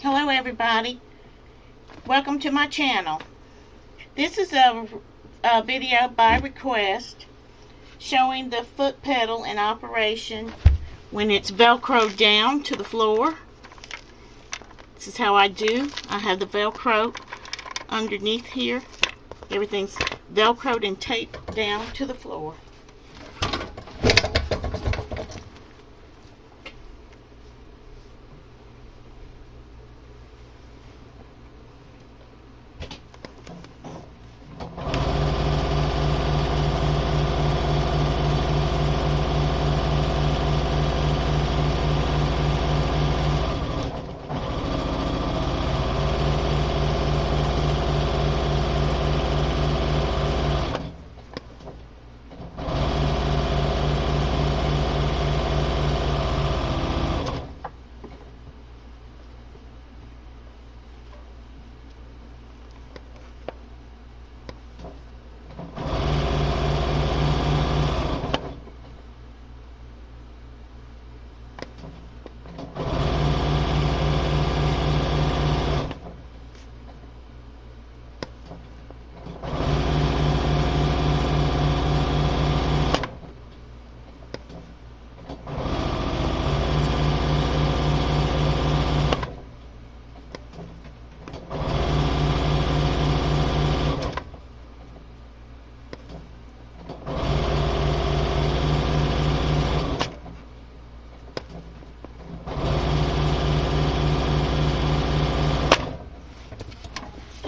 Hello everybody, welcome to my channel. This is a video by request showing the foot pedal in operation when it's velcroed down to the floor. This is how I do. I have the velcro underneath here. Everything's velcroed and taped down to the floor.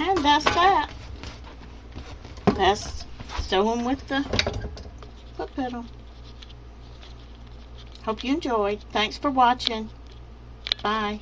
And that's that. Let's sew them with the foot pedal. Hope you enjoyed. Thanks for watching. Bye.